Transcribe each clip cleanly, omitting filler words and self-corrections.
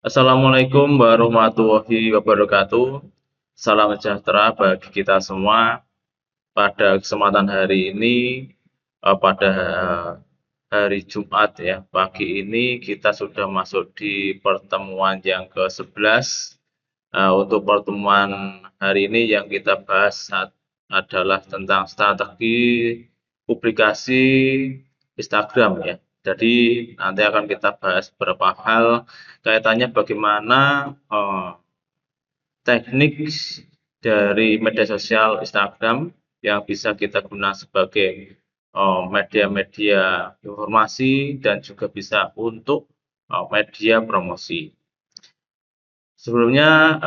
Assalamualaikum warahmatullahi wabarakatuh. Salam sejahtera bagi kita semua. Pada kesempatan hari ini, pada hari Jumat ya, pagi ini kita sudah masuk di pertemuan yang ke-11. Untuk pertemuan hari ini yang kita bahas adalah tentang strategi publikasi Instagram ya. Jadi nanti akan kita bahas beberapa hal kaitannya bagaimana teknik dari media sosial Instagram yang bisa kita gunakan sebagai media-media informasi dan juga bisa untuk media promosi. Sebelumnya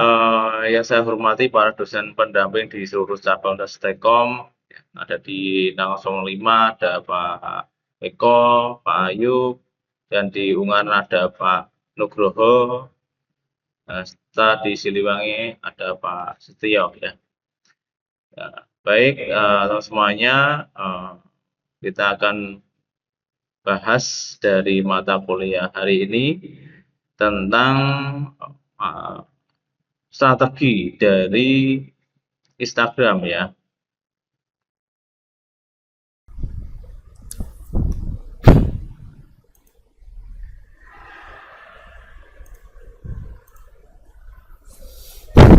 yang saya hormati para dosen pendamping di seluruh cabang Dastekom, ada di Nangosong 5, ada Pak Eko, Pak Ayub, dan di Ungaran ada Pak Nugroho, serta di Siliwangi ada Pak Setio ya. Baik, semuanya kita akan bahas dari mata kuliah hari ini tentang strategi dari Instagram ya.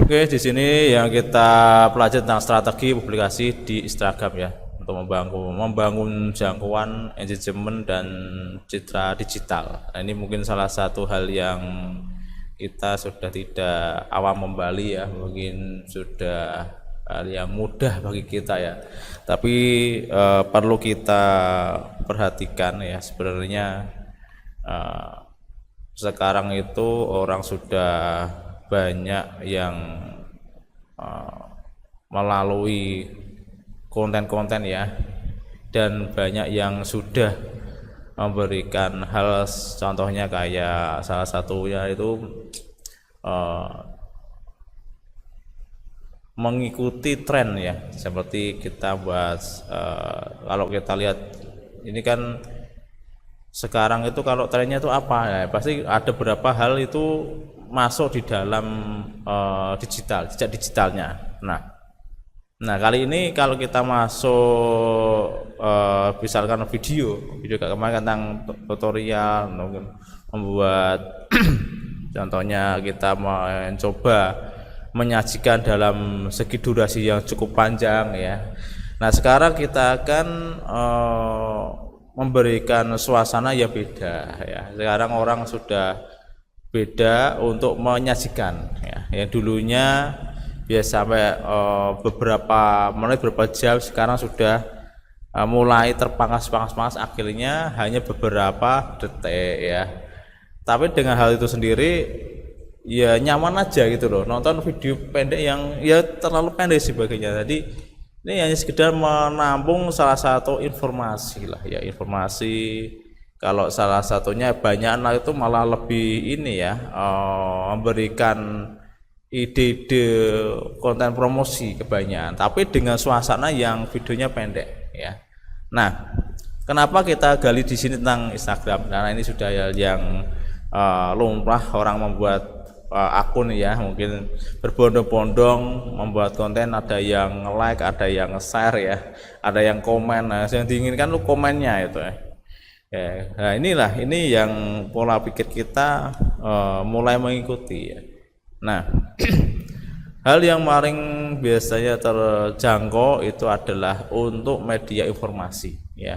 Oke, di sini yang kita pelajari tentang strategi publikasi di Instagram ya, untuk membangun jangkauan, engagement dan citra digital. Nah, ini mungkin salah satu hal yang kita sudah tidak awam kembali ya, mungkin sudah hal yang mudah bagi kita ya. Tapi perlu kita perhatikan ya, sebenarnya sekarang itu orang sudah banyak yang melalui konten-konten ya, dan banyak yang sudah memberikan hal, contohnya kayak salah satunya itu mengikuti tren ya, seperti kita bahas kalau kita lihat ini kan sekarang itu kalau trennya itu apa ya, pasti ada beberapa hal itu masuk di dalam jejak digitalnya. Nah kali ini kalau kita masuk misalkan video kayak kemarin tentang tutorial membuat contohnya kita mencoba menyajikan dalam segi durasi yang cukup panjang ya. Nah sekarang kita akan memberikan suasana yang beda ya. Sekarang orang sudah beda untuk menyajikan ya. Yang dulunya biasa sampai beberapa menit, beberapa jam, sekarang sudah mulai terpangkas-pangkas, akhirnya hanya beberapa detik ya. Tapi dengan hal itu sendiri ya nyaman aja gitu loh, nonton video pendek yang ya terlalu pendek sebagainya. Jadi ini hanya sekedar menampung salah satu informasi lah ya, informasi. Kalau salah satunya banyak anak itu malah lebih ini ya, memberikan ide-ide konten promosi kebanyakan, tapi dengan suasana yang videonya pendek ya. Nah, kenapa kita gali di sini tentang Instagram? Karena ini sudah yang lumrah orang membuat akun ya, mungkin berbondong-bondong membuat konten, ada yang like, ada yang share ya, ada yang komen. Nah, yang diinginkan lu komennya itu ya. Ya, nah ini yang pola pikir kita mulai mengikuti ya. Nah, hal yang paling biasanya terjangkau itu adalah untuk media informasi ya.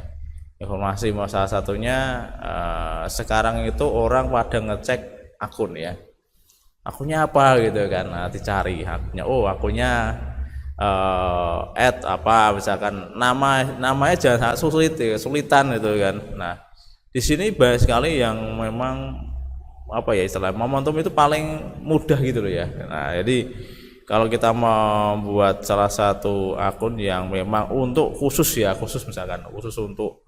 Informasi salah satunya sekarang itu orang pada ngecek akun ya. Akunnya apa gitu kan, nah, dicari akunnya. Oh, akunnya apa misalkan namanya jangan sulitan gitu kan. Nah di sini banyak sekali yang memang apa ya, istilah momentum itu paling mudah gitu loh ya. Nah jadi kalau kita membuat salah satu akun yang memang untuk khusus misalkan khusus untuk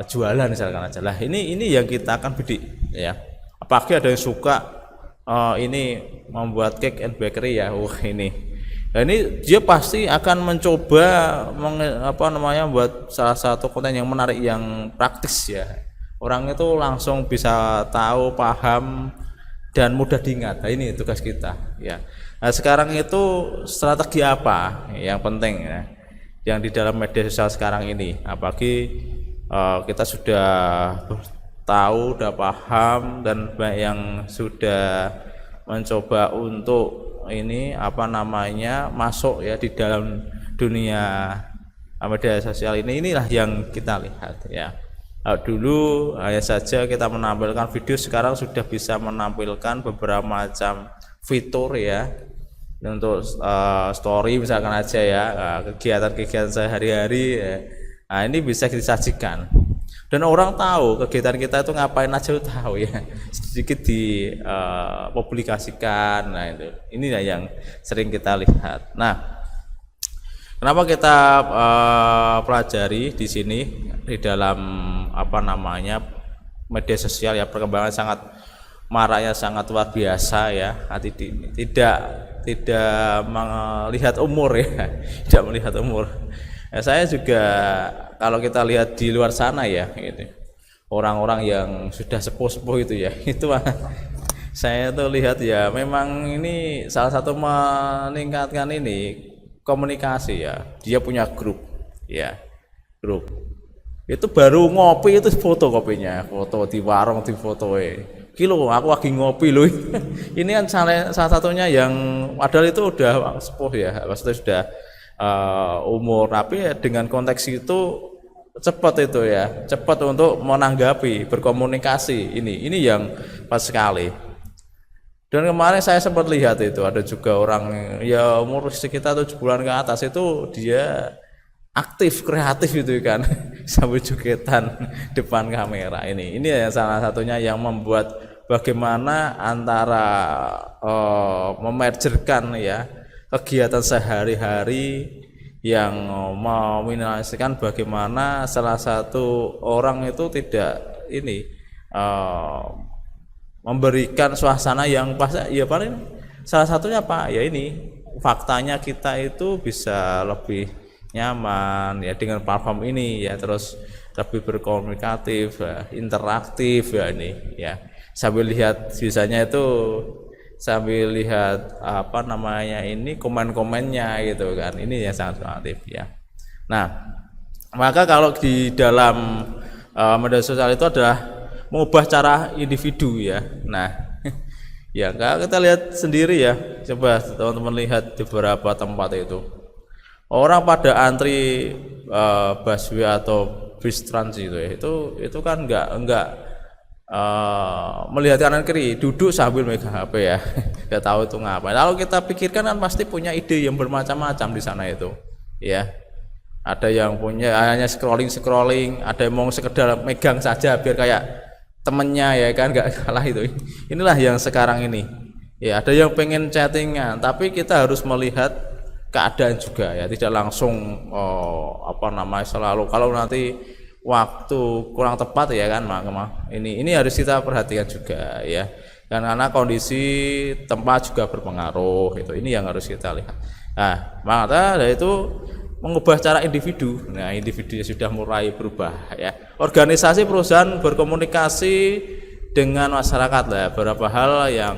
jualan misalkan aja lah, ini yang kita akan bidik ya. Apalagi ada yang suka ini membuat cake and bakery ya, ini. Nah, ini dia pasti akan mencoba buat salah satu konten yang menarik, yang praktis ya. Orang itu langsung bisa tahu, paham dan mudah diingat. Nah, ini tugas kita ya. Nah, sekarang itu strategi apa yang penting ya, yang di dalam media sosial sekarang ini, apalagi kita sudah tahu, sudah paham, dan banyak yang sudah mencoba untuk ini masuk ya di dalam dunia media sosial ini. Inilah yang kita lihat ya. Dulu hanya saja kita menampilkan video, sekarang sudah bisa menampilkan beberapa macam fitur ya untuk story misalkan aja ya, kegiatan-kegiatan sehari-hari ya. Nah, ini bisa disajikan dan orang tahu kegiatan kita itu ngapain aja, tahu ya, sedikit dipublikasikan. Nah, itu inilah yang sering kita lihat. Nah, kenapa kita pelajari di sini di dalam media sosial ya, perkembangan sangat maraknya sangat luar biasa ya. Tidak melihat umur ya, tidak melihat umur. Ya, saya juga kalau kita lihat di luar sana ya, gitu, orang-orang yang sudah sepuh-sepuh itu ya, itu saya tuh lihat ya, memang ini salah satu meningkatkan ini komunikasi ya. Dia punya grup ya, grup itu baru ngopi itu foto kopinya, foto di warung, di fotoe kilo aku lagi ngopi loh. Ini kan salah satunya yang padahal itu udah sepuh ya, maksudnya sudah umur, tapi ya dengan konteks itu cepat itu ya, cepat untuk menanggapi, berkomunikasi. Ini yang pas sekali. Dan kemarin saya sempat lihat itu ada juga orang ya umur sekitar 7 bulan ke atas itu dia aktif, kreatif itu kan, sambil jogetan depan kamera. Ini yang salah satunya yang membuat bagaimana antara memergerkan ya kegiatan sehari-hari yang meminimalisasikan bagaimana salah satu orang itu tidak ini memberikan suasana yang pas ya. Paling salah satunya apa ya, ini faktanya kita itu bisa lebih nyaman ya dengan platform ini ya, terus lebih berkomunikatif ya, interaktif ya, ini ya, sambil lihat biasanya itu sambil lihat ini komen-komennya gitu kan. Ini yang sangat aktif ya. Nah, maka kalau di dalam media sosial itu adalah mengubah cara individu ya. Nah, ya kalau kita lihat sendiri ya, coba teman-teman lihat di beberapa tempat itu orang pada antri busway atau bis trans itu ya, itu kan enggak melihat kanan kiri, duduk sambil megang HP ya. Nggak tahu itu ngapain. Kalau kita pikirkan kan pasti punya ide yang bermacam-macam di sana itu ya. Ada yang punya hanya scrolling, ada yang mau sekedar megang saja biar kayak temennya ya kan, nggak kalah itu. Inilah yang sekarang ini ya, ada yang pengen chattingan, tapi kita harus melihat keadaan juga ya, tidak langsung selalu kalau nanti waktu kurang tepat ya kan, ini harus kita perhatikan juga ya, karena kondisi tempat juga berpengaruh itu. Ini yang harus kita lihat. Nah, maka dari itu mengubah cara individu. Nah, individunya sudah mulai berubah ya. Organisasi perusahaan berkomunikasi dengan masyarakat lah, beberapa hal yang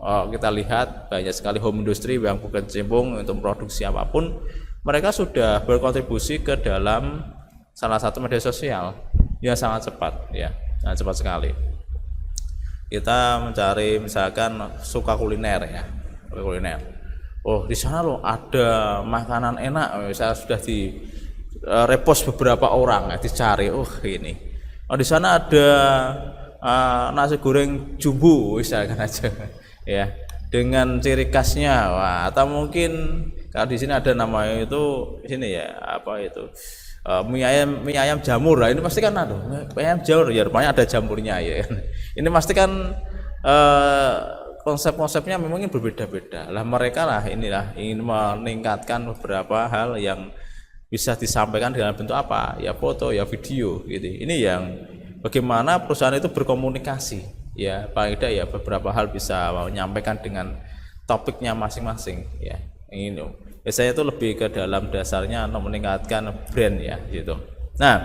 kita lihat banyak sekali home industry yang berkecimpung untuk produksi apapun, mereka sudah berkontribusi ke dalam salah satu media sosial yang sangat cepat ya, sangat cepat sekali. Kita mencari misalkan suka kuliner ya, kuliner. Oh, di sana loh ada makanan enak, saya sudah di repost beberapa orang ya, dicari. Oh ini, oh di sana ada nasi goreng jumbo misalkan aja ya, dengan ciri khasnya. Wah, atau mungkin kalau di sini ada namanya itu sini ya, mie ayam jamur. Lah ini pasti kan mie ayam jamur ya, rupanya ada jamurnya ya. Ini pasti kan konsep-konsepnya memang berbeda-beda. Lah mereka lah inilah ingin meningkatkan beberapa hal yang bisa disampaikan dalam bentuk apa? Ya foto, ya video gitu. Ini yang bagaimana perusahaan itu berkomunikasi ya, paling tidak ya beberapa hal bisa menyampaikan dengan topiknya masing-masing ya. Ini biasanya itu lebih ke dalam dasarnya untuk meningkatkan brand ya gitu. Nah,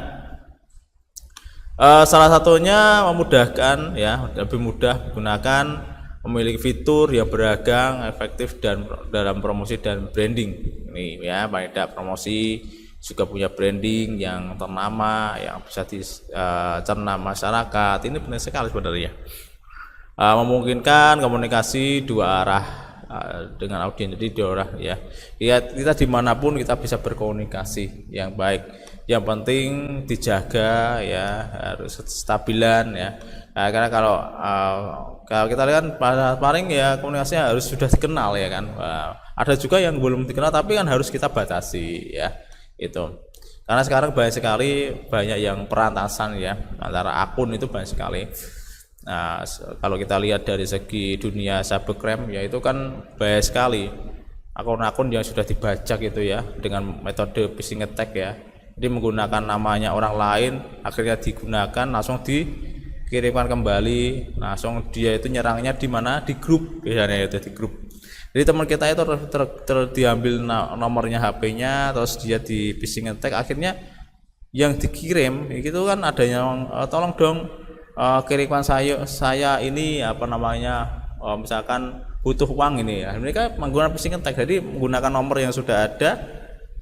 salah satunya memudahkan ya, lebih mudah menggunakan memiliki fitur yang beragam, efektif dan dalam promosi dan branding. Ini ya, paling tidak promosi juga punya branding yang ternama, yang bisa dicerna masyarakat. Ini benar sekali sebenarnya. Memungkinkan komunikasi dua arah dengan audiens, jadi dua arah ya. Kita dimanapun kita bisa berkomunikasi yang baik. Yang penting dijaga ya, harus stabilan ya. Karena kalau kita lihat paling ya komunikasinya harus sudah dikenal ya kan. Ada juga yang belum dikenal tapi kan harus kita batasi ya itu. Karena sekarang banyak yang perantasan ya antara akun, itu banyak sekali. Nah, kalau kita lihat dari segi dunia cybercrime ya itu kan banyak sekali akun-akun yang sudah dibajak itu ya dengan metode phishing attack ya. Jadi menggunakan namanya orang lain, akhirnya digunakan langsung dikirimkan kembali, langsung dia itu nyerangnya di mana, di grup biasanya itu di grup. Jadi teman kita itu diambil nomornya HP-nya, terus dia di phishing attack, akhirnya yang dikirim itu kan ada yang tolong dong kirimkan saya ini apa namanya misalkan butuh uang ini ya. Mereka menggunakan phishing attack, jadi menggunakan nomor yang sudah ada.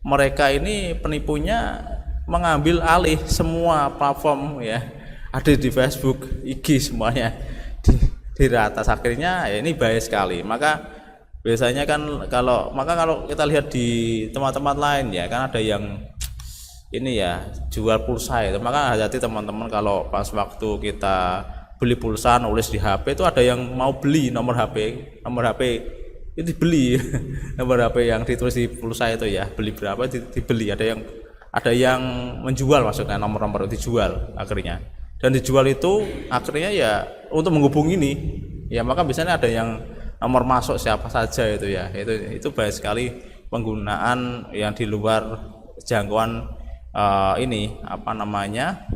Mereka ini penipunya mengambil alih semua platform ya, ada di Facebook, IG, semuanya di ratas. Akhirnya ya ini bahaya sekali. Maka biasanya kan kalau kita lihat di tempat-tempat lain ya kan ada yang ini ya jual pulsa itu, maka hati-hati teman-teman kalau pas waktu kita beli pulsa nulis di HP itu ada yang mau beli nomor HP itu dibeli nomor HP yang ditulis di pulsa itu ya, beli berapa dibeli, ada yang menjual, maksudnya nomor-nomor dijual akhirnya, dan dijual itu akhirnya ya untuk menghubungi ini ya, maka biasanya ada yang nomor masuk siapa saja itu ya, itu banyak sekali penggunaan yang di luar jangkauan ini apa namanya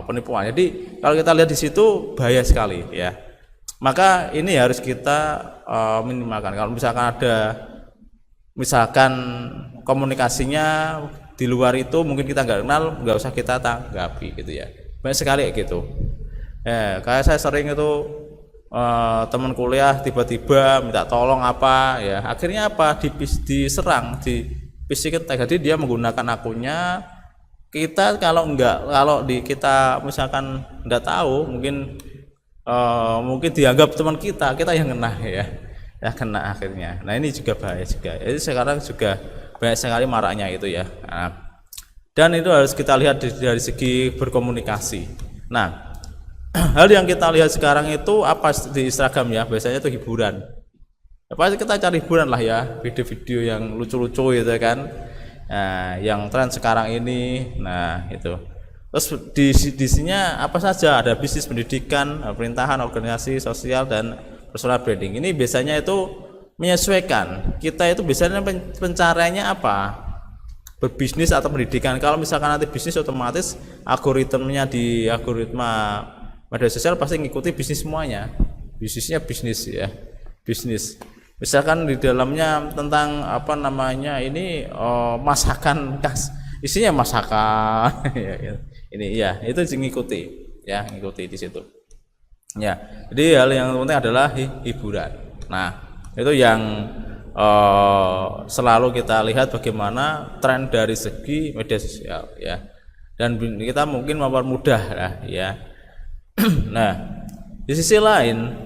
penipuan. Jadi kalau kita lihat di situ bahaya sekali ya. Maka ini harus kita minimalkan. Kalau misalkan komunikasinya di luar itu mungkin kita nggak kenal, nggak usah kita tanggapi gitu ya. Banyak sekali kayak gitu. Kayak saya sering itu teman kuliah tiba-tiba minta tolong apa ya, akhirnya apa diserang di phishing attack. Jadi dia menggunakan akunnya. Kita kita misalkan nggak tahu, mungkin dianggap teman kita yang kena ya kena akhirnya. Nah ini juga bahaya juga. Jadi sekarang juga banyak sekali maraknya itu ya. Dan itu harus kita lihat dari segi berkomunikasi. Nah hal yang kita lihat sekarang itu apa di Instagram ya, biasanya itu hiburan. Pasti kita cari hiburan lah ya, video-video yang lucu-lucu gitu kan. Nah, yang tren sekarang ini, nah itu. Terus di sininya apa saja, ada bisnis, pendidikan, pemerintahan, organisasi sosial, dan personal branding. Ini biasanya itu menyesuaikan. Kita itu biasanya pencariannya apa? Berbisnis atau pendidikan. Kalau misalkan nanti bisnis, otomatis algoritma media sosial pasti ngikuti bisnis semuanya. Bisnisnya bisnis ya, bisnis. Misalkan di dalamnya tentang apa namanya ini masakan khas, isinya masakan ini ya, itu ngikuti di situ ya. Jadi hal yang penting adalah hiburan. Nah itu yang selalu kita lihat bagaimana tren dari segi media sosial ya, dan kita mungkin mempermudah lah ya. Nah di sisi lain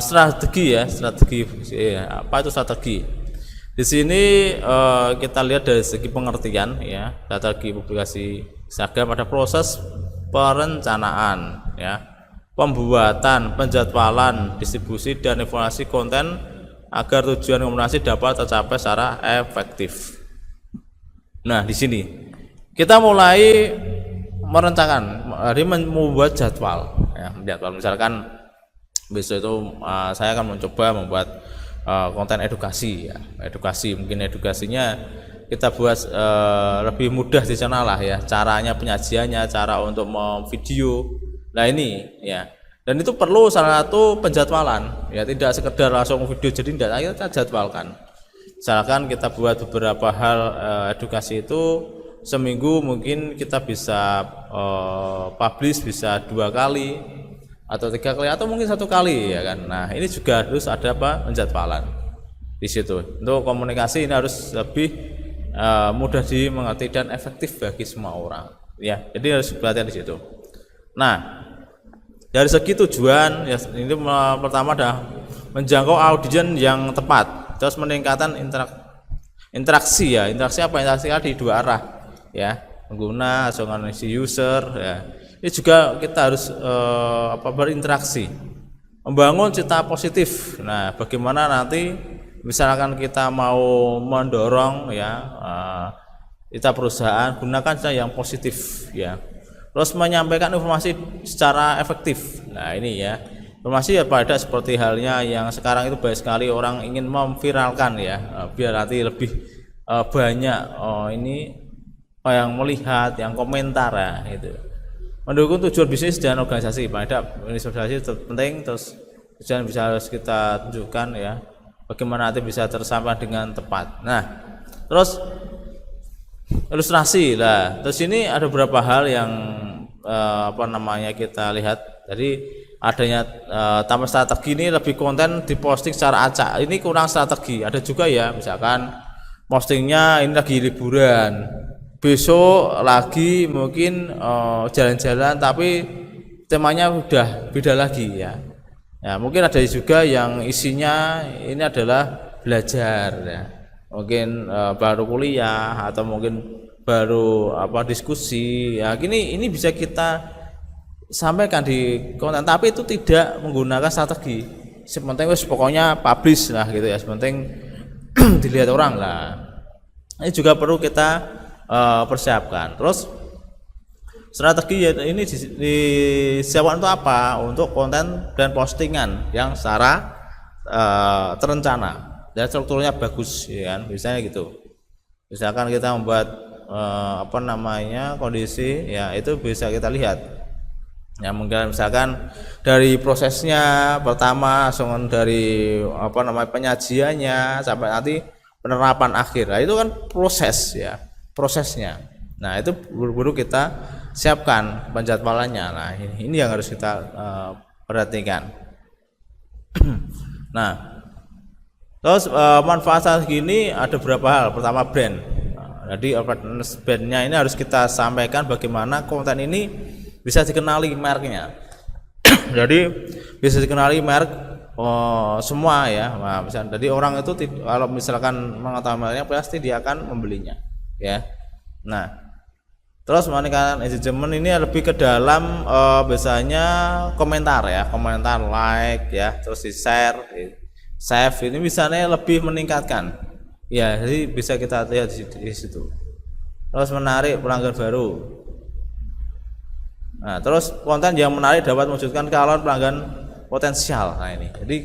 strategi apa itu strategi? Di sini kita lihat dari segi pengertian ya, strategi publikasi Instagram ada proses perencanaan ya, pembuatan, penjadwalan, distribusi, dan evaluasi konten agar tujuan komunikasi dapat tercapai secara efektif. Nah di sini kita mulai merencanakan, membuat jadwal ya, misalkan besok itu saya akan mencoba membuat konten edukasi ya, mungkin edukasinya kita buat lebih mudah di sana lah ya, caranya, penyajiannya, cara untuk memvideo. Nah ini ya, dan itu perlu salah satu penjadwalan ya, tidak sekedar langsung video jadi tidak, kita jadwalkan. Misalkan kita buat beberapa hal edukasi itu seminggu, mungkin kita bisa publish bisa 2 kali atau 3 kali atau mungkin 1 kali ya kan. Nah, ini juga harus ada penjadwalan di situ. Untuk komunikasi ini harus lebih mudah dimengerti dan efektif bagi semua orang ya. Jadi harus perhatian di situ. Nah, dari segi tujuan ya, ini pertama adalah menjangkau audiens yang tepat, terus meningkatkan interaksi ya. Interaksi apa? Interaksi di 2 arah ya, pengguna atau si user ya. Ini juga kita harus berinteraksi, membangun cita positif. Nah, bagaimana nanti misalkan kita mau mendorong ya kita perusahaan, gunakan cara yang positif ya. Terus menyampaikan informasi secara efektif. Nah, ini ya, informasi ya pada seperti halnya yang sekarang itu banyak sekali orang ingin memviralkan ya, biar nanti lebih banyak ini yang melihat, yang komentar ya itu. Mendukung tujuan bisnis dan organisasi. Pada organisasi penting, terus tujuan bisa harus kita tunjukkan ya, bagaimana nanti bisa tersampaikan dengan tepat. Nah, terus ilustrasi lah. Terus ini ada beberapa hal yang kita lihat. Jadi adanya tambah strategi ini lebih konten diposting secara acak. Ini kurang strategi. Ada juga ya, misalkan postingnya ini lagi liburan, besok lagi mungkin jalan-jalan tapi temanya udah beda lagi ya. Ya, mungkin ada juga yang isinya ini adalah belajar ya. Mungkin baru kuliah atau mungkin baru diskusi ya. Ini bisa kita sampaikan di konten, tapi itu tidak menggunakan strategi. Sepenting pokoknya publish lah gitu ya. Sepenting dilihat orang lah. Ini juga perlu kita persiapkan. Terus strategi ya, ini disiapkan untuk apa? Untuk konten dan postingan yang secara terencana dan strukturnya bagus ya kan, misalnya gitu. Misalkan kita membuat kondisi ya, itu bisa kita lihat ya, mungkin misalkan dari prosesnya pertama langsung dari penyajiannya sampai nanti penerapan akhir. Nah, itu kan proses ya, prosesnya. Nah, itu buru-buru kita siapkan penjadwalannya. Nah, ini yang harus kita perhatikan. Nah, terus manfaat gini ada beberapa hal. Pertama, brand. Nah, jadi brandnya ini harus kita sampaikan bagaimana konten ini bisa dikenali mereknya. Jadi bisa dikenali merek semua ya. Nah, misalnya, jadi orang itu kalau misalkan mengetahui mereknya pasti dia akan membelinya ya. Nah, terus meningkatkan engagement ini lebih ke dalam biasanya komentar ya, komentar, like ya, terus di share, save, ini misalnya lebih meningkatkan ya. Jadi bisa kita lihat di situ. Terus menarik pelanggan baru. Nah, terus konten yang menarik dapat mewujudkan calon pelanggan potensial. Nah, ini jadi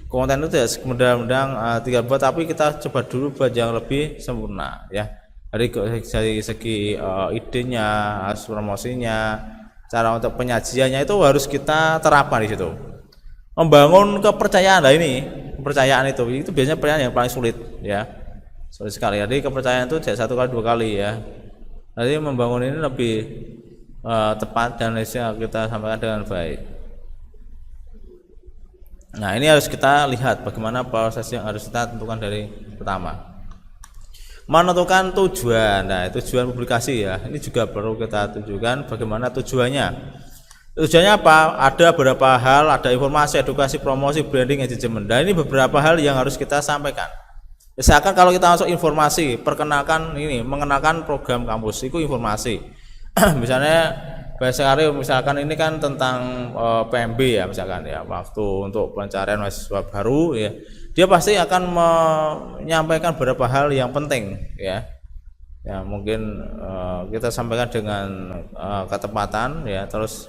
konten itu ya mudah-mudahan tidak buat, tapi kita coba dulu buat yang lebih sempurna ya. Dari segi idenya, promosinya, cara untuk penyajiannya itu harus kita terapkan di situ. Membangun kepercayaan. Nah, ini kepercayaan itu biasanya pertanyaan yang paling sulit ya, sulit sekali. Jadi kepercayaan itu tidak 1 kali 2 kali ya. Jadi membangun ini lebih tepat dan bisa kita sampaikan dengan baik. Nah, ini harus kita lihat bagaimana proses yang harus kita tentukan dari pertama. Menentukan tujuan. Nah, tujuan publikasi ya, ini juga perlu kita tunjukkan bagaimana tujuannya. Tujuannya apa? Ada beberapa hal, ada informasi, edukasi, promosi, branding, engagement. Dan ini beberapa hal yang harus kita sampaikan. Misalkan kalau kita masuk informasi, perkenalkan ini, mengenalkan program kampus, itu informasi. Misalnya misalkan ini kan tentang PMB ya, misalkan ya, waktu untuk pencarian mahasiswa baru ya. Dia pasti akan menyampaikan beberapa hal yang penting ya. Ya, mungkin kita sampaikan dengan ketepatan ya, terus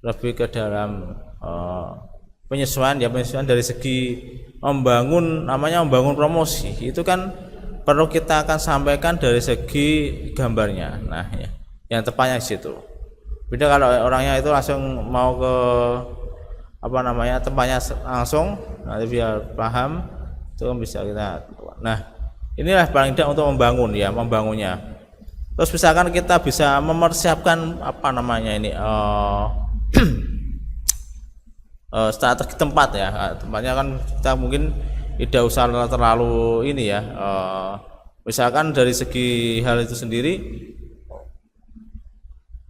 lebih ke dalam penyesuaian dari segi membangun promosi. Itu kan perlu kita akan sampaikan dari segi gambarnya. Nah, ya, yang tepatnya di situ. Beda kalau orangnya itu langsung mau ke tempatnya langsung, nanti biar paham itu bisa kita. Nah, inilah paling tidak untuk membangunnya. Terus misalkan kita bisa mempersiapkan strategi tempat ya. Tempatnya kan kita mungkin tidak usah terlalu ini ya, misalkan dari segi hal itu sendiri,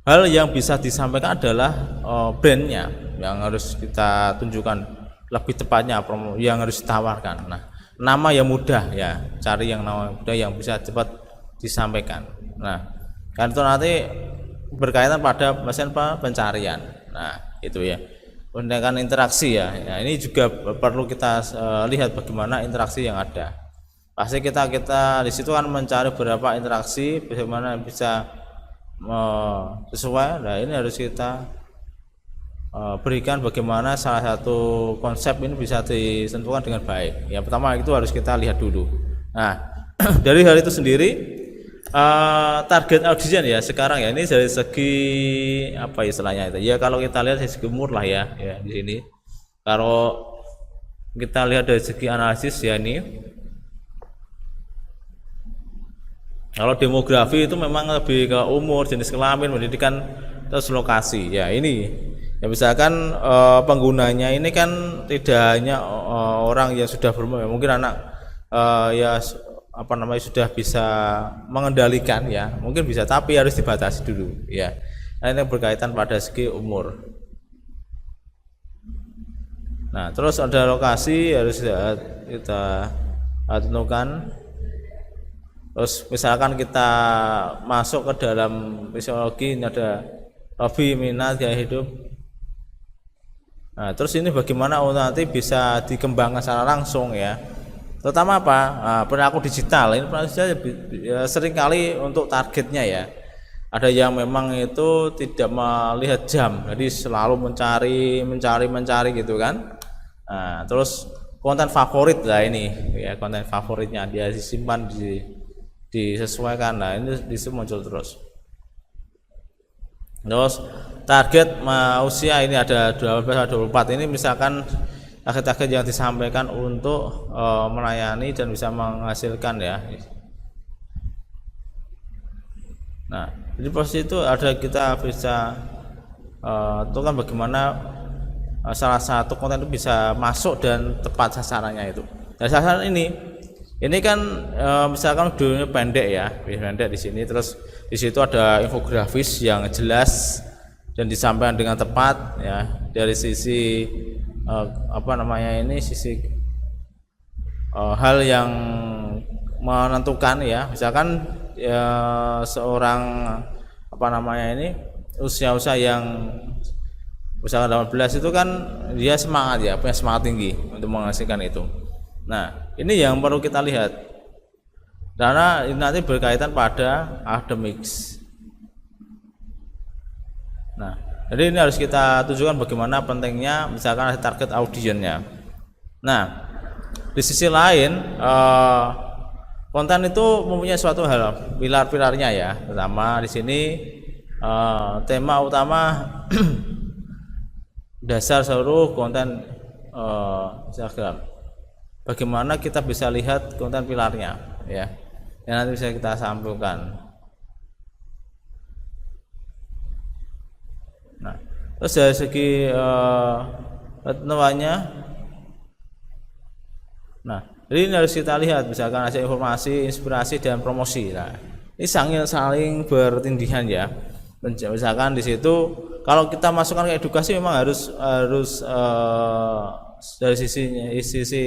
hal yang bisa disampaikan adalah brandnya yang harus kita tunjukkan, lebih tepatnya promo yang harus ditawarkan. Nah, nama yang mudah ya, cari yang nama mudah yang bisa cepat disampaikan. Nah, kan itu nanti berkaitan pada mesin pencarian. Nah, itu ya. Menggunakan interaksi ya. Ya, ini juga perlu kita lihat bagaimana interaksi yang ada. Pasti kita di situ kan mencari beberapa interaksi, bagaimana bisa sesuai. Nah, ini harus kita berikan bagaimana salah satu konsep ini bisa ditentukan dengan baik. Yang pertama itu harus kita lihat dulu. Nah, dari hal itu sendiri, target audiens ya sekarang ya, ini dari segi apa istilahnya itu ya, kalau kita lihat dari segi umur lah ya di sini. Kalau kita lihat dari segi analisis ya, ini kalau demografi itu memang lebih ke umur, jenis kelamin, pendidikan, terus lokasi ya. Ini ya, misalkan penggunanya ini kan tidak hanya orang yang sudah berumur, mungkin anak ya apa namanya sudah bisa mengendalikan ya, mungkin bisa, tapi harus dibatasi dulu ya. Nah, ini berkaitan pada segi umur. Nah, terus ada lokasi harus kita tentukan. Terus misalkan kita masuk ke dalam fisiologi, ini ada hobi, minat, gaya hidup. Nah, terus ini bagaimana nanti bisa dikembangkan secara langsung ya, terutama apa, perilaku digital. Ini perilaku digital seringkali untuk targetnya ya, ada yang memang itu tidak melihat jam, jadi selalu mencari gitu kan. Nah, terus konten favorit lah ini ya, konten favoritnya dia disimpan, disesuaikan. Nah, ini disitu muncul terus. Terus target usia ini ada 12-24, ini misalkan target-target yang disampaikan untuk melayani dan bisa menghasilkan ya. Nah, jadi posisi itu ada, kita bisa itu kan bagaimana salah satu konten itu bisa masuk dan tepat sasarannya itu. Dan sasaran ini kan misalkan videonya pendek ya, pendek di sini, terus di situ ada infografis yang jelas dan disampaikan dengan tepat ya, dari sisi apa namanya ini, sisi hal yang menentukan ya. Misalkan ya, seorang apa namanya ini usia yang misalkan 18 itu kan dia semangat ya, punya semangat tinggi untuk menghasilkan itu. Nah, ini yang perlu kita lihat karena ini nanti berkaitan pada academics. Nah, jadi ini harus kita tunjukkan bagaimana pentingnya misalkan ada target audiensnya. Nah, di sisi lain konten itu mempunyai suatu hal, pilar-pilarnya ya. Pertama di sini tema utama dasar seluruh konten Instagram. Bagaimana kita bisa lihat konten pilarnya ya, yang nanti bisa kita sambungkan. Nah, terus dari segi ketentuannya, nah jadi ini harus kita lihat, misalkan ada informasi, inspirasi, dan promosi. Nah, ini saling bertindihan ya. Misalkan di situ kalau kita masukkan ke edukasi memang harus dari sisi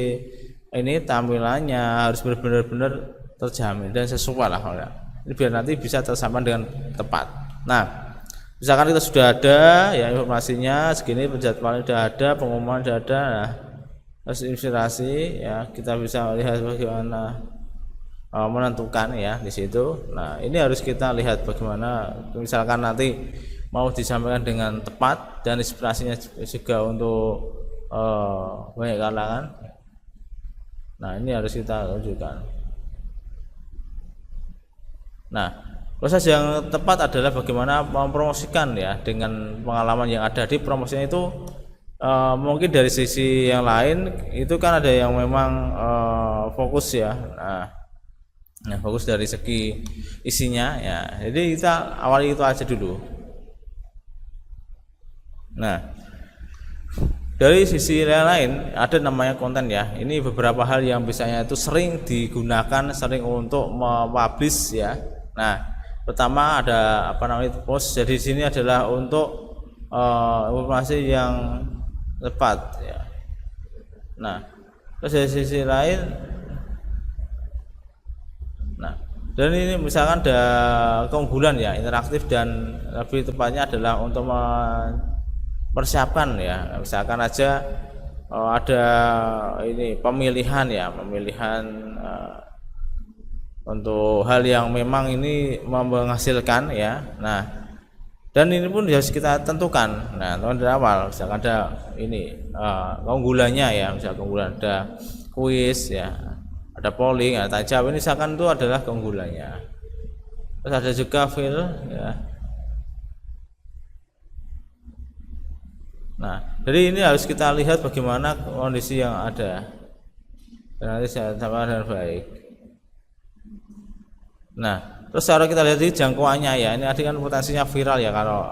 ini tampilannya harus benar-benar terjamin dan sesuai lah ya. Ini biar nanti bisa tersampaikan dengan tepat. Nah, misalkan kita sudah ada ya informasinya segini, penjadwalan sudah ada, pengumuman sudah ada. Nah, terus inspirasi ya, kita bisa lihat bagaimana menentukan ya di situ. Nah, ini harus kita lihat bagaimana misalkan nanti mau disampaikan dengan tepat dan inspirasinya juga untuk banyak kalangan. Nah, ini harus kita tunjukkan. Nah, proses yang tepat adalah bagaimana mempromosikan ya dengan pengalaman yang ada. Di promosinya itu mungkin dari sisi yang lain itu kan ada yang memang fokus ya. Nah, fokus dari segi isinya ya. Jadi kita awali itu aja dulu. Nah, dari sisi lain ada namanya konten ya. Ini beberapa hal yang biasanya itu sering digunakan, sering untuk mempublish ya. Nah, pertama ada apa namanya post. Jadi di sini adalah untuk informasi yang tepat ya. Nah, terus dari sisi lain, nah, dan ini misalkan ada keunggulan ya, interaktif dan lebih tepatnya adalah untuk mempersiapkan ya. Misalkan aja ada ini pemilihan ya, untuk hal yang memang ini menghasilkan ya. Nah, dan ini pun harus kita tentukan. Nah, dari awal misalkan ada ini keunggulannya ya, misalkan keunggulan ada kuis ya, ada polling, ada tanya jawab, ini misalkan itu adalah keunggulannya. Terus ada juga feel ya. Nah, jadi ini harus kita lihat bagaimana kondisi yang ada. Dan nanti saya tambah dengan baik. Nah, terus kalau kita lihat di jangkauannya ya, ini ada kan potensinya viral ya kalau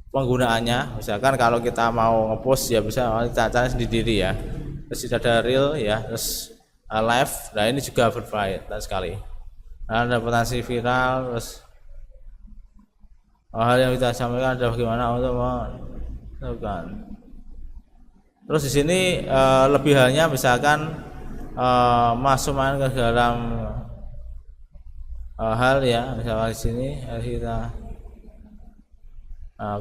penggunaannya. Misalkan kalau kita mau ngepost ya bisa kita cari sendiri ya. Terus ada reel ya, terus live. Nah, ini juga berbahaya sekali. Nah, ada potensi viral, terus hal yang kita sampaikan adalah bagaimana untuk melakukan. Terus di sini lebih halnya misalkan masuk ke dalam hal ya, misalkan di sini kita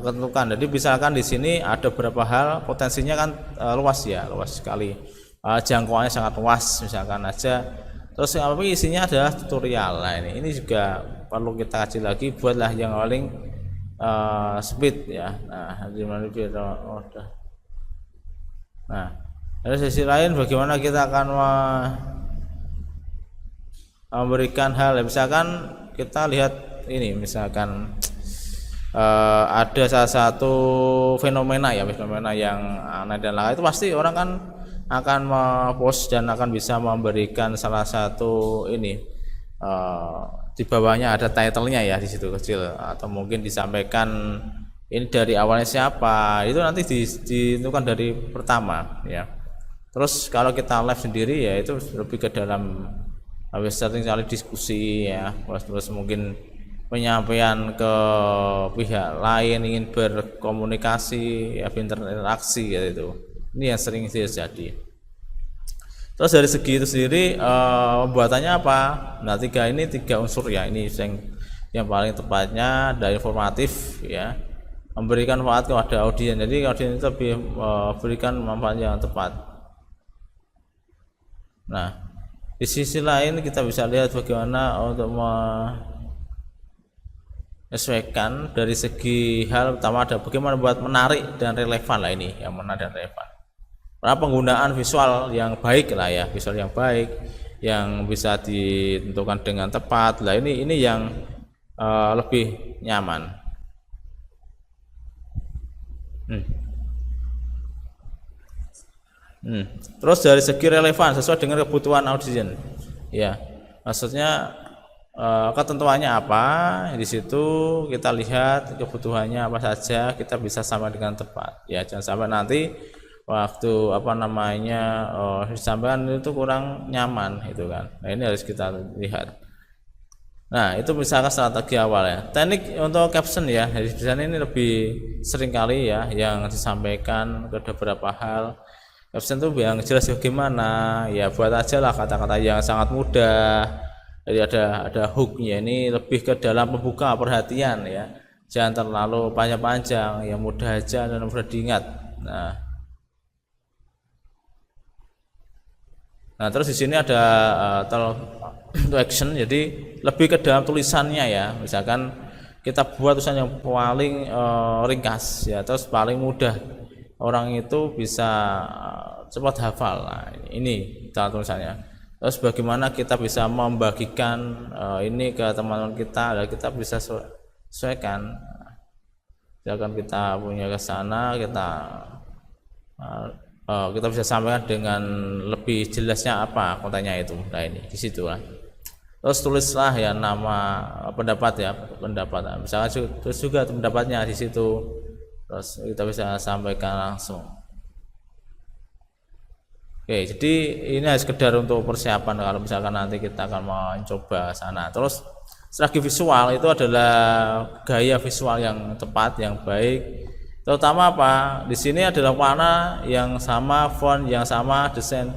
tentukan. Jadi misalkan di sini ada beberapa hal, potensinya kan luas ya, luas sekali, jangkauannya sangat luas misalkan aja. Terus tapi isinya adalah tutorial. Nah, ini juga perlu kita kaji lagi, buatlah yang paling speed ya. Nah, nah, dari sisi lain bagaimana kita akan memberikan hal, misalkan kita lihat ini, misalkan ada salah satu fenomena yang aneh dan langka, itu pasti orang kan akan mempost dan akan bisa memberikan salah satu ini di bawahnya ada title-nya ya, di situ kecil, atau mungkin disampaikan ini dari awalnya siapa, itu nanti ditentukan dari pertama ya. Terus kalau kita live sendiri ya itu lebih ke dalam sering kali diskusi ya, terus mungkin penyampaian ke pihak lain, ingin berkomunikasi ya, berinteraksi gitu. Ini yang sering terjadi. Terus dari segi itu sendiri pembuatannya apa? Nah, tiga unsur ya, ini yang paling tepatnya dari informatif ya, memberikan manfaat kepada audiens. Jadi audiens itu lebih berikan manfaat yang tepat. Nah, di sisi lain kita bisa lihat bagaimana untuk menyesuaikan dari segi hal pertama ada bagaimana buat menarik dan relevan lah, ini yang menarik dan relevan. Karena penggunaan visual yang baik lah ya, visual yang baik yang bisa ditentukan dengan tepat lah, ini yang lebih nyaman. Terus dari segi relevan sesuai dengan kebutuhan audiens ya, maksudnya ketentuannya apa, di situ kita lihat kebutuhannya apa saja, kita bisa sama dengan tepat ya, jangan sampai nanti waktu disampaikan itu kurang nyaman itu kan. Nah, ini harus kita lihat. Nah, itu misalkan strategi awal ya. Teknik untuk caption ya, di sana ini lebih sering kali ya yang disampaikan ke beberapa hal. Caption itu yang jelas bagaimana ya, buat aja lah kata-kata yang sangat mudah. Jadi ada hooknya, ini lebih ke dalam membuka perhatian ya, jangan terlalu panjang-panjang, yang mudah aja dan mudah diingat. Nah, terus di sini ada to action, jadi lebih ke dalam tulisannya ya, misalkan kita buat tulisan yang paling ringkas ya, terus paling mudah orang itu bisa cepat hafal. Nah, ini cara tulisannya. Terus bagaimana kita bisa membagikan ini ke teman-teman kita, dan kita bisa sesuaikan. Misalkan kita punya ke sana, kita bisa sampaikan dengan lebih jelasnya apa kontennya itu. Nah, ini di situ lah. Terus tulislah ya nama pendapat. Misalkan terus juga pendapatnya di situ. Terus kita bisa sampaikan langsung. Oke, jadi ini sekedar untuk persiapan kalau misalkan nanti kita akan mencoba sana. Terus strategi visual itu adalah gaya visual yang tepat, yang baik. Terutama apa? Di sini adalah warna yang sama, font yang sama, desain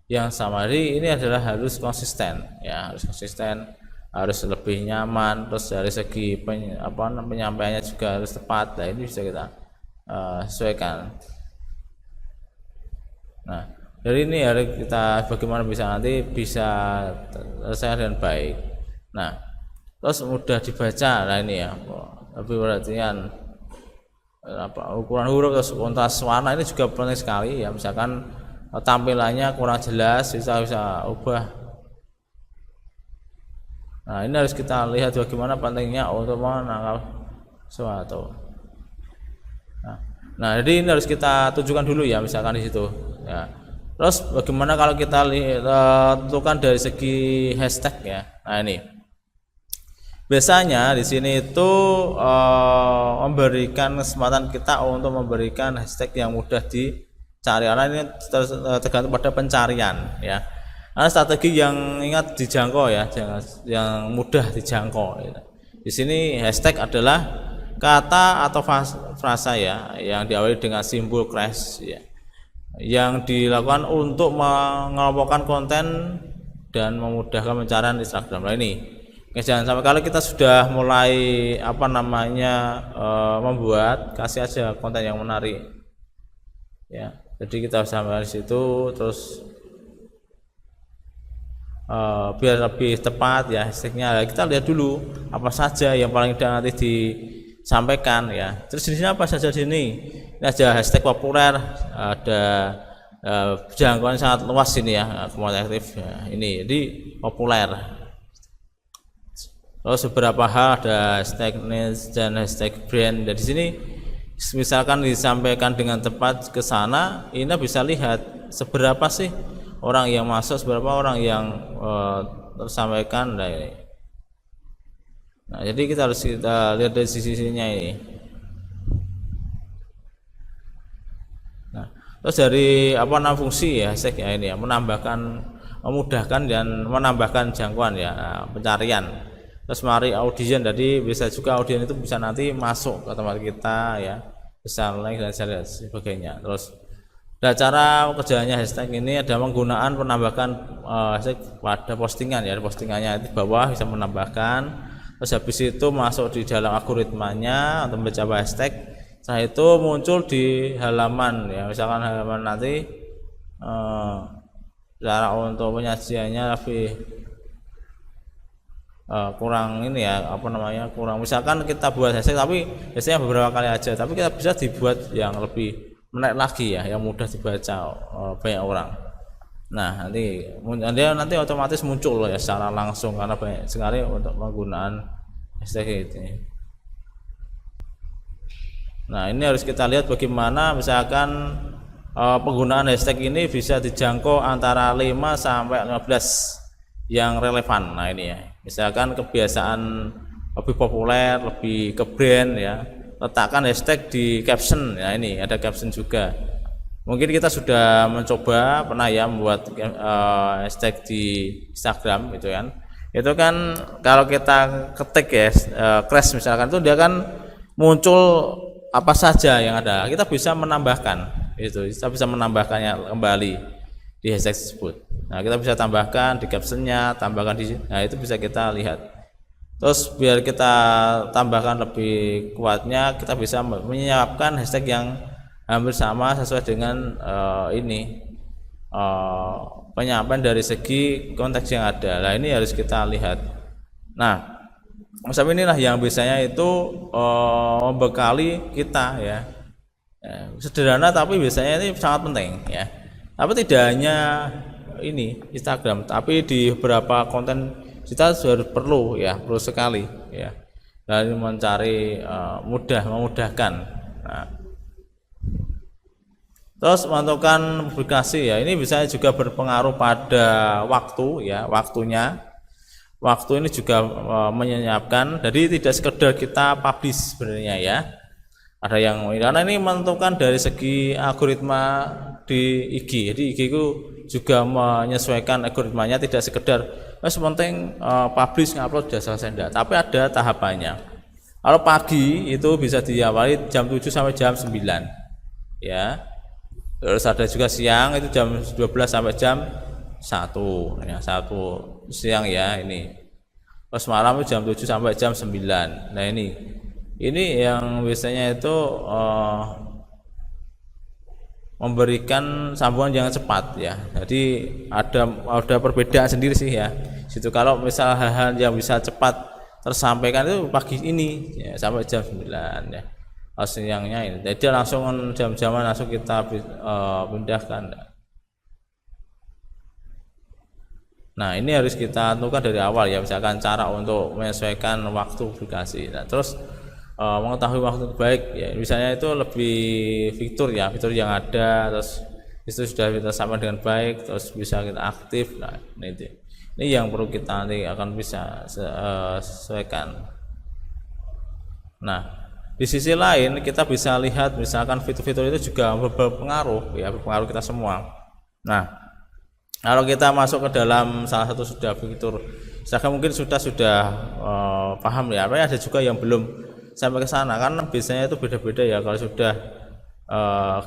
yang sama. Jadi ini adalah harus konsisten, ya, harus konsisten, harus lebih nyaman. Terus dari segi penyampaiannya juga harus tepat. Nah, ini bisa kita sesuaikan. Nah, dari ini harus kita bagaimana bisa nanti bisa selesai dengan baik. Nah, terus mudah dibaca. Nah ini ya, lebih perhatian ukuran huruf, terus kontras warna ini juga penting sekali ya. Misalkan tampilannya kurang jelas, bisa ubah. Nah ini harus kita lihat bagaimana pentingnya untuk menangkap sesuatu. Nah jadi ini harus kita tunjukkan dulu ya, misalkan di situ ya. Terus bagaimana kalau kita tentukan dari segi hashtag ya. Nah ini biasanya di sini itu memberikan kesempatan kita untuk memberikan hashtag yang mudah dicari, karena ini tergantung pada pencarian ya. Karena strategi yang ingat dijangkau ya, yang mudah dijangkau. Di sini hashtag adalah kata atau frasa ya yang diawali dengan simbol crash ya, yang dilakukan untuk mengelompokkan konten dan memudahkan pencarian Instagram. Nah ini jangan sampai kalau kita sudah mulai membuat, kasih aja konten yang menarik ya. Jadi kita sampai di situ, terus biar lebih tepat ya hashtagnya. Kita lihat dulu apa saja yang paling nanti disampaikan ya. Terus di sini apa saja di sini? Ini ada hashtag populer, ada jangkauan sangat luas ini ya, kumulatif ya. Ini jadi populer. Terus beberapa hal ada hashtag niche dan hashtag brand. Dan di sini misalkan disampaikan dengan tepat ke sana, ini bisa lihat seberapa sih orang yang masuk, seberapa orang yang tersampaikan. Nah, jadi kita harus lihat dari sisi-sisinya ini. Nah, terus dari fungsi ya hashtag ya ini ya, memudahkan dan menambahkan jangkauan ya, pencarian. Terus mari audien, jadi bisa juga audien itu bisa nanti masuk ke tempat kita ya, bisa like dan sebagainya. Terus cara kerjanya hashtag ini ada penggunaan penambahan hashtag pada postingan ya, postingannya di bawah bisa menambahkan. Terus habis itu masuk di dalam algoritmanya untuk mencapai hashtag. Setelah itu muncul di halaman ya, misalkan halaman nanti cara untuk penyajiannya lebih kurang ini ya, kurang, misalkan kita buat hashtag tapi biasanya beberapa kali aja, tapi kita bisa dibuat yang lebih menarik lagi ya, yang mudah dibaca banyak orang. Nah nanti otomatis muncul ya secara langsung, karena banyak sekali untuk penggunaan hashtag ini. Nah ini harus kita lihat bagaimana misalkan penggunaan hashtag ini bisa dijangkau antara 5 sampai 15 yang relevan. Nah ini ya, misalkan kebiasaan lebih populer, lebih ke brand ya, letakkan hashtag di caption. Nah ini ada caption juga. Mungkin kita sudah mencoba pernah ya membuat hashtag di Instagram gitu kan. Itu kan kalau kita ketik ya crash misalkan, itu dia kan muncul apa saja yang ada. Kita bisa menambahkan itu, kita bisa menambahkannya kembali di hashtag tersebut. Nah kita bisa tambahkan di captionnya, tambahkan di, nah itu bisa kita lihat. Terus biar kita tambahkan lebih kuatnya, kita bisa menyiapkan hashtag yang hampir sama sesuai dengan penyampaian dari segi konteks yang ada. Nah ini harus kita lihat. Nah macam inilah yang biasanya itu membekali kita ya. Sederhana tapi biasanya ini sangat penting ya. Tapi tidak hanya ini Instagram, tapi di beberapa konten kita harus perlu sekali ya, dari mencari memudahkan. Nah, terus menentukan publikasi ya, ini bisa juga berpengaruh pada waktu ya, waktunya. Waktu ini juga menyiapkan, jadi tidak sekedar kita publish sebenarnya ya. Ada yang, karena ini menentukan dari segi algoritma di IG. Jadi IG itu juga menyesuaikan algoritmanya, tidak sekedar penting publish ngupload sudah selesai enggak, tapi ada tahapannya. Kalau pagi itu bisa diawali jam 7 sampai jam 9 ya. Terus ada juga siang itu jam 12 sampai jam 1 ya, 1 siang ya ini. Terus malam itu jam 7 sampai jam 9. Nah ini yang biasanya itu memberikan sambungan yang cepat ya. Jadi ada perbedaan sendiri sih ya. Situ kalau misal hal-hal yang bisa cepat tersampaikan itu pagi ini ya, sampai jam 9 ya. Siangnya ini. Jadi langsung jam-jaman langsung kita pindahkan. Nah, ini harus kita tentukan dari awal ya, misalkan cara untuk menyesuaikan waktu publikasi. Nah, terus mengetahui waktu terbaik ya, misalnya itu lebih fitur yang ada, terus itu sudah kita sama dengan baik, terus bisa kita aktif. Nah, ini yang perlu kita nanti akan bisa sesuaikan. Nah, di sisi lain kita bisa lihat misalkan fitur-fitur itu juga berpengaruh kita semua. Nah, kalau kita masuk ke dalam salah satu sudah fitur, misalkan mungkin sudah paham ya, tapi ada juga yang belum sampai ke sana, kan biasanya itu beda-beda ya. Kalau sudah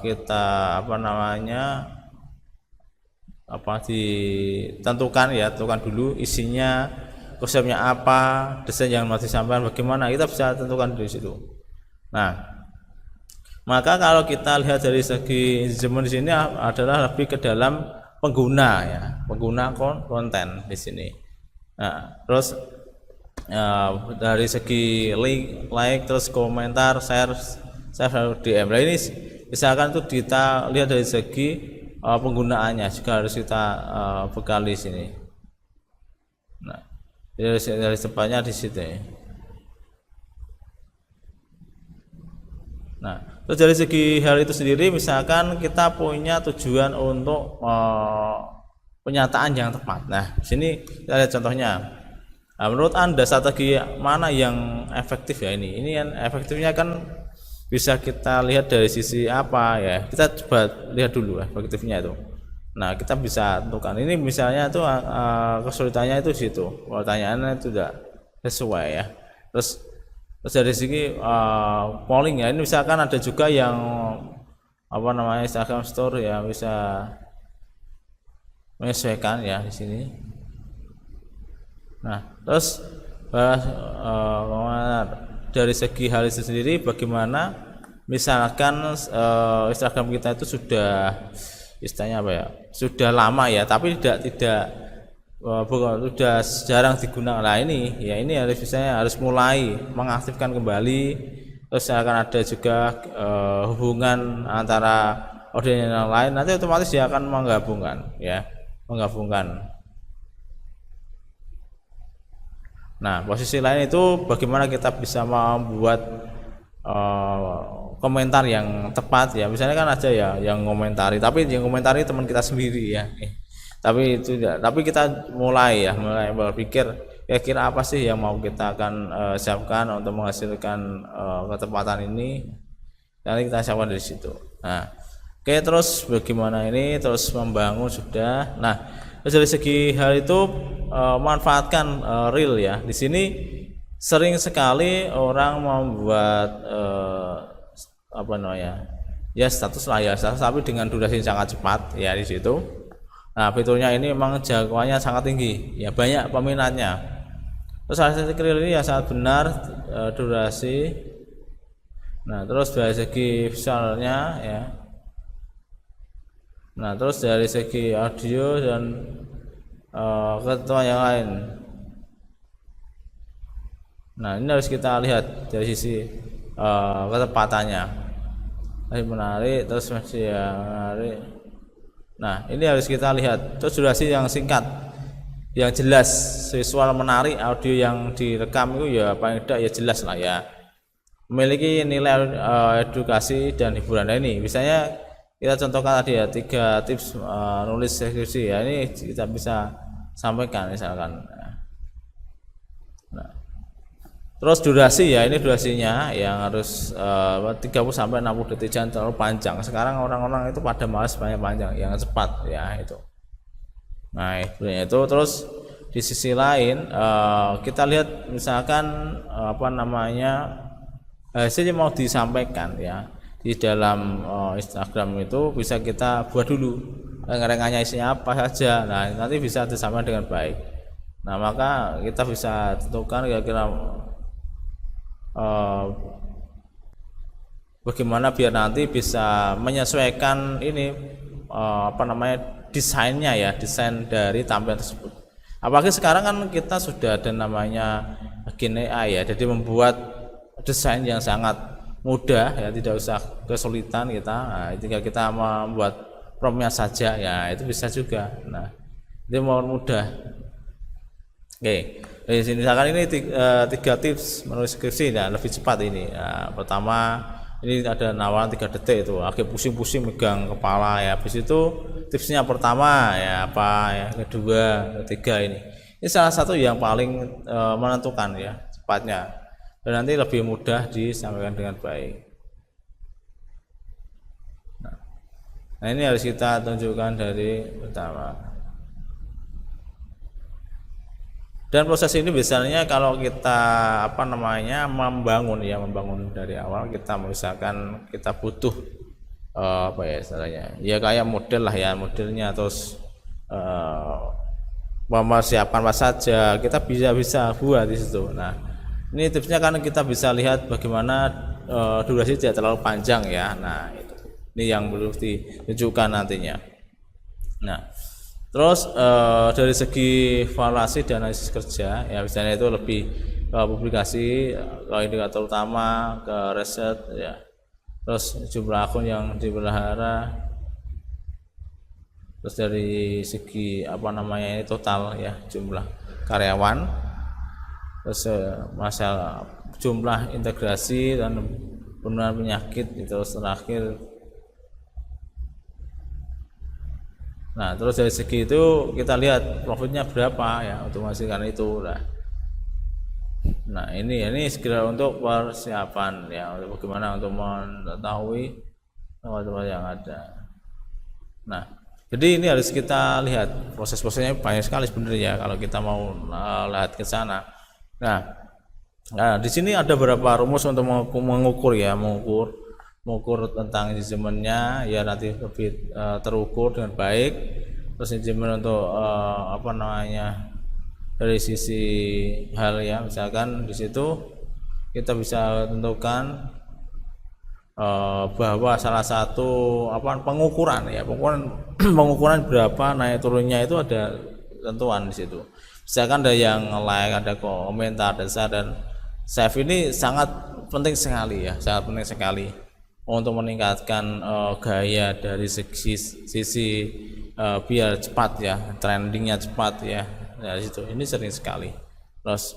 kita ditentukan ya, tentukan dulu isinya, konsepnya apa, desain yang mau disampaikan bagaimana, kita bisa tentukan di situ. Nah, maka kalau kita lihat dari segi engagement di sini adalah lebih ke dalam pengguna ya, pengguna konten di sini. Nah, terus dari segi like terus komentar, share DM. Nah, ini misalkan itu kita lihat dari segi penggunaannya juga harus kita bekali sini. Nah, dari depannya di situ ya. Nah, terus dari segi hal itu sendiri, misalkan kita punya tujuan untuk penyataan yang tepat. Nah, di sini kita lihat contohnya. Nah, menurut Anda strategi mana yang efektif ya ini? Ini yang efektifnya kan bisa kita lihat dari sisi apa ya? Kita coba lihat dulu efektifnya itu. Nah, kita bisa tentukan. Ini misalnya itu kesulitannya itu di situ. Pertanyaannya itu tidak sesuai ya. Terus dari segi polling ya, ini misalkan ada juga yang Instagram Store ya, bisa menyesuaikan ya di sini. Nah, terus dari segi hal itu sendiri, bagaimana misalkan Instagram kita itu sudah istilahnya sudah lama ya, tapi tidak sudah jarang digunakan. Nah, ini harus mulai mengaktifkan kembali. Terus akan ada juga hubungan antara audiens yang lain, nanti otomatis dia akan menggabungkan. Nah, posisi lain itu bagaimana kita bisa membuat komentar yang tepat ya. Misalnya kan ada ya yang komentari, tapi yang komentari teman kita sendiri ya. Tapi itu tidak. Tapi kita mulai berpikir kira-kira apa sih yang mau kita akan siapkan untuk menghasilkan ketepatan ini. Nanti kita siapkan dari situ. Nah, oke, terus bagaimana ini terus membangun sudah. Nah, dari segi hal itu manfaatkan reel ya. Di sini sering sekali orang membuat status tapi dengan durasi yang sangat cepat ya di situ. Nah, fiturnya ini memang jangkauannya sangat tinggi ya, banyak peminatnya. Terus hasil reel ini ya sangat benar durasi. Nah, terus dari segi visualnya ya. Nah, terus dari segi audio dan ketentuan yang lain. Nah, ini harus kita lihat dari sisi ketepatannya. Masih menarik, terus masih menarik. Nah, ini harus kita lihat. Terus durasi yang singkat, yang jelas, visual menarik, audio yang direkam itu ya paling tidak ya jelas lah ya. Memiliki nilai edukasi dan hiburan. Nah, ini misalnya kita contohkan tadi ya 3 tips nulis skripsi ya, ini kita bisa sampaikan misalkan. Nah, Terus durasi ya, ini durasinya yang harus 30 sampai 60 detik, jangan terlalu panjang. Sekarang orang-orang itu pada malas panjang-panjang, yang cepat ya itu. Nah, itu terus di sisi lain kita lihat misalkan hasil yang mau disampaikan ya di dalam Instagram itu bisa kita buat dulu rengangannya isinya apa saja. Nah, nanti bisa disampaikan dengan baik. Nah, maka kita bisa tentukan kira-kira bagaimana biar nanti bisa menyesuaikan ini desainnya ya, desain dari tampilan tersebut. Apalagi sekarang kan kita sudah ada namanya Gen AI ya, jadi membuat desain yang sangat mudah ya, tidak usah kesulitan kita. Nah, tinggal kita membuat promptnya saja ya, itu bisa juga. Nah, itu mau mudah. Oke, dari sini misalkan ini 3 tips menulis skripsi ya, lebih cepat ini. Nah, pertama ini ada nawaran 3 detik itu, agak pusing-pusing megang kepala ya. Habis itu tipsnya pertama ya apa ya, kedua, ketiga ini salah satu yang paling menentukan ya cepatnya, dan nanti lebih mudah disampaikan dengan baik. Nah, ini harus kita tunjukkan dari pertama. Dan proses ini biasanya kalau kita membangun dari awal, kita misalkan kita butuh istilahnya ya kayak model lah ya, modelnya, terus mempersiapkan apa saja kita bisa buat di situ. Nah, ini tipsnya kan kita bisa lihat bagaimana durasi tidak terlalu panjang ya. Nah, ini yang perlu ditunjukkan nantinya. Nah, terus dari segi valuasi dan analisis kerja ya, misalnya itu lebih ke publikasi, ke indikator utama, ke riset ya, terus jumlah akun yang dipelihara, terus dari segi ini total ya, jumlah karyawan, terus masalah jumlah integrasi dan penularan penyakit, terus terakhir. Nah, terus dari segi itu kita lihat profitnya berapa ya untuk menghasilkan itu. Nah, ini segera untuk persiapan ya, untuk bagaimana untuk mengetahui teman-teman yang ada. Nah, jadi ini harus kita lihat proses-prosesnya banyak sekali sebenarnya kalau kita mau lihat ke sana. Nah, di sini ada beberapa rumus untuk mengukur tentang manajemennya ya, nanti lebih terukur dengan baik. Terus manajemen untuk dari sisi hal ya, misalkan di situ kita bisa tentukan bahwa salah satu pengukuran pengukuran berapa naik turunnya itu ada tentuan di situ. Misalkan ada yang like, ada komentar, dan share, dan save ini sangat penting sekali ya, sangat penting sekali untuk meningkatkan gaya dari sisi biar cepat ya, trendingnya cepat ya, dari situ ini sering sekali. Terus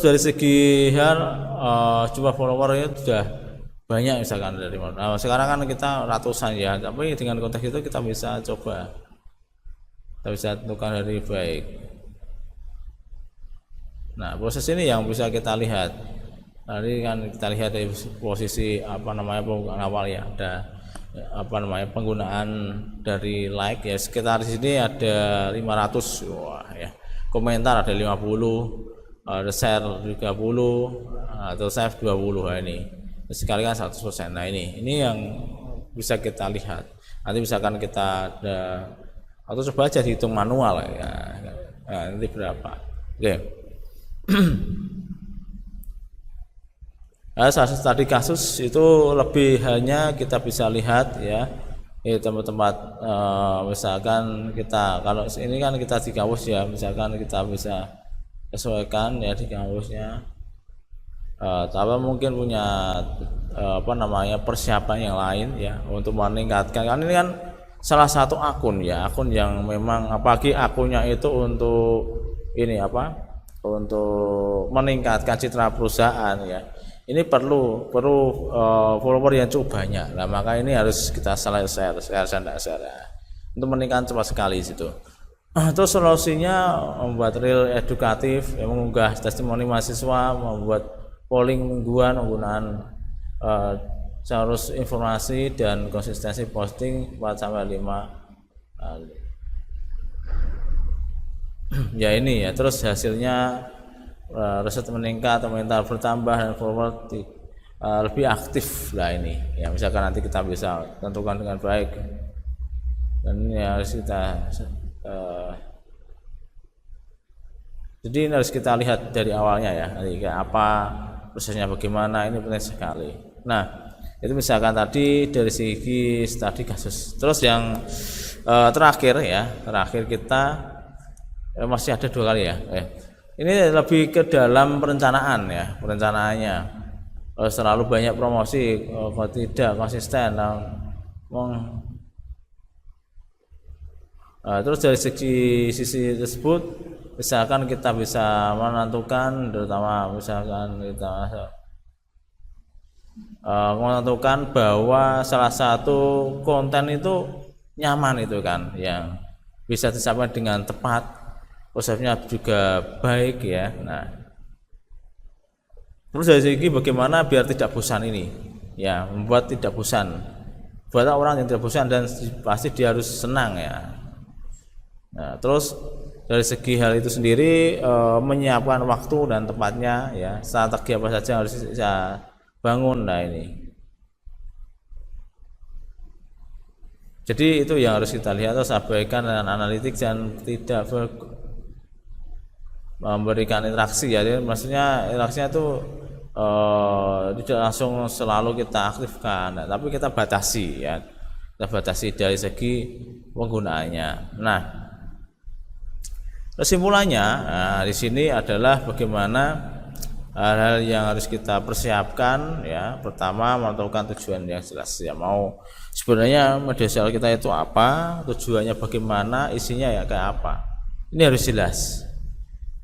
dari segi hal jumlah followernya sudah banyak misalkan dari mana. Nah, sekarang kan kita ratusan ya, tapi dengan konteks itu kita bisa coba, kita bisa tentukan dari baik. Nah, proses ini yang bisa kita lihat. Tadi kan kita lihat dari posisi pembukaan awal ya, ada penggunaan dari like ya, sekitar di sini ada 500 ya, komentar ada 50, ada share 30, atau save 20 ini sekali kan 100%. Nah, ini yang bisa kita lihat. Nanti misalkan kita ada, atau coba aja dihitung manual ya, nanti berapa. Oke. Nah, tadi kasus itu lebih hanya kita bisa lihat ya, tempat-tempat misalkan kita, kalau ini kan kita di kampus ya, misalkan kita bisa sesuaikan ya di kampusnya. Tapi mungkin punya persiapan yang lain ya untuk meningkatkan, kan ini kan salah satu akun ya, akun yang memang apalagi akunnya itu untuk untuk meningkatkan citra perusahaan ya. Ini perlu follower yang cukup banyak. Nah, maka ini harus kita share untuk meningkatkan cepat sekali situ. Terus solusinya membuat reel edukatif, ya, mengunggah testimoni mahasiswa, membuat polling mingguan menggunakan uh, arus informasi dan konsistensi posting 4-5. Ya ini ya, terus hasilnya riset meningkat, komentar bertambah dan forward lebih aktif lah ini. Ya misalkan nanti kita bisa tentukan dengan baik, dan ini harus kita jadi ini harus kita lihat dari awalnya ya, nanti kayak apa prosesnya, bagaimana, ini penting sekali. Nah itu misalkan tadi dari segi studi kasus. Terus yang terakhir kita masih ada 2 kali ya. Ini lebih ke dalam perencanaan ya, perencanaannya. Terlalu banyak promosi, kalau tidak konsisten. Terus dari sisi tersebut, misalkan kita bisa menentukan, terutama misalkan kita menentukan bahwa salah satu konten itu nyaman itu kan, yang bisa disampaikan dengan tepat, prosesnya juga baik ya. Nah, terus dari segi bagaimana biar tidak bosan ini, ya membuat tidak bosan, buat orang yang tidak bosan dan pasti dia harus senang ya. Nah, terus dari segi hal itu sendiri menyiapkan waktu dan tempatnya ya, strategi apa saja yang harus bisa bangun. Nah ini, jadi itu yang harus kita lihat, terus abaikan dengan analitik dan tidak memberikan interaksi ya. Jadi maksudnya interaksinya itu tidak langsung selalu kita aktifkan, nah, tapi kita batasi ya, kita batasi dari segi penggunaannya. Nah, kesimpulannya di sini adalah bagaimana hal-hal yang harus kita persiapkan ya. Pertama, menentukan tujuan yang jelas ya, mau sebenarnya media sosial kita itu apa, tujuannya bagaimana, isinya ya kayak apa, ini harus jelas.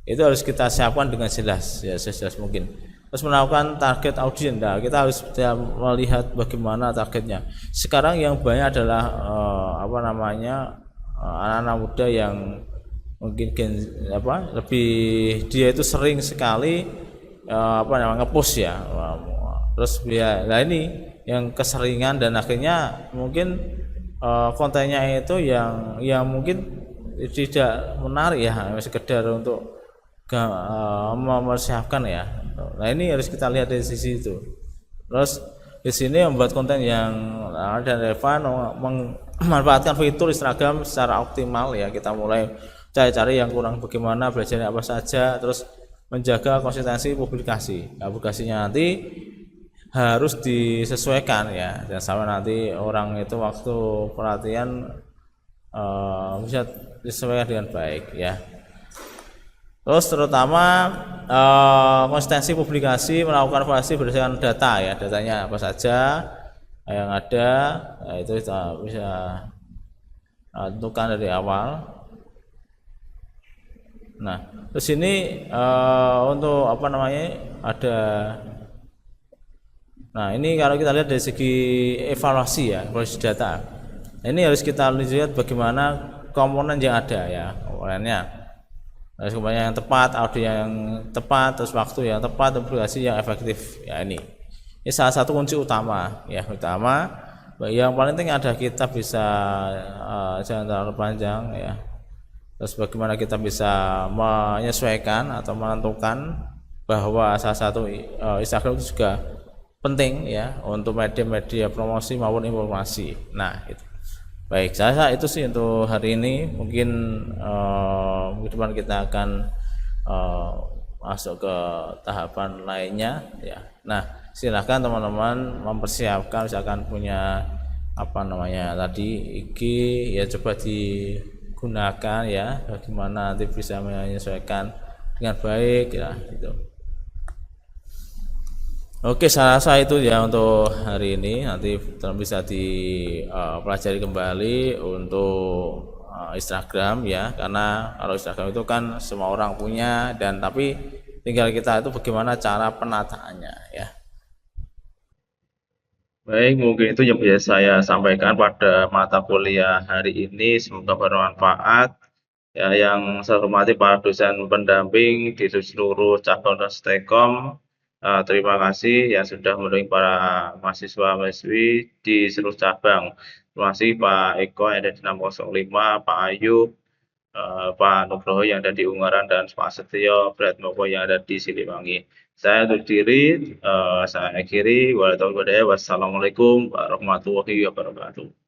Itu harus kita siapkan dengan jelas ya, sejelas mungkin. Terus melakukan target audiens, nah, kita harus melihat bagaimana targetnya. Sekarang yang banyak adalah anak-anak muda yang mungkin lebih, dia itu sering sekali ngepost ya. Terus ya, nah ini yang keseringan dan akhirnya mungkin kontennya itu yang mungkin tidak menarik ya, sekedar untuk mempersiapkan ya. Nah ini harus kita lihat dari sisi itu. Terus di sini membuat konten yang dan relevan, memanfaatkan fitur Instagram secara optimal ya. Kita mulai cari-cari yang kurang bagaimana, belajar apa saja, terus menjaga konsistensi publikasi. Nah, publikasinya nanti harus disesuaikan ya, jangan sampai nanti orang itu waktu perhatian bisa disesuaikan dengan baik ya. Terus terutama konsistensi publikasi, melakukan evaluasi berdasarkan data ya, datanya apa saja yang ada, nah, itu kita bisa tentukan dari awal. Nah, terus ini untuk ada. Nah, ini kalau kita lihat dari segi evaluasi ya, evaluasi data. Ini harus kita lihat bagaimana komponen yang ada ya, komponennya. Harus komponen yang tepat, audio yang tepat, terus waktu yang tepat, publikasi yang efektif. Ya ini salah satu kunci utama ya, yang paling penting ada kita bisa jangan terlalu panjang ya. Terus bagaimana kita bisa menyesuaikan atau menentukan bahwa salah satu Instagram itu juga penting ya untuk media promosi maupun informasi. Nah itu. Baik, saya itu sih untuk hari ini. Mungkin minggu depan kita akan masuk ke tahapan lainnya ya. Nah silahkan teman-teman mempersiapkan, misalkan punya tadi IG ya, coba digunakan ya, bagaimana nanti bisa menyesuaikan dengan baik ya gitu. Oke, saya rasa itu ya untuk hari ini. Nanti bisa dipelajari kembali untuk Instagram ya, karena kalau Instagram itu kan semua orang punya, dan tapi tinggal kita itu bagaimana cara penataannya ya. Baik, mungkin itu yang bisa saya sampaikan pada mata kuliah hari ini. Semoga bermanfaat. Ya, yang saya hormati para dosen pendamping di seluruh cabang dan Stekom. Terima kasih yang sudah mendukung para mahasiswa-mahasiswi di seluruh cabang. Terima kasih Pak Eko yang ada di 605, Pak Ayub, Pak Nugroho yang ada di Ungaran, dan Pak Setio Bratmoko yang ada di Siliwangi. Saya undur diri, saya akhiri. Wassalamualaikum warahmatullahi wabarakatuh.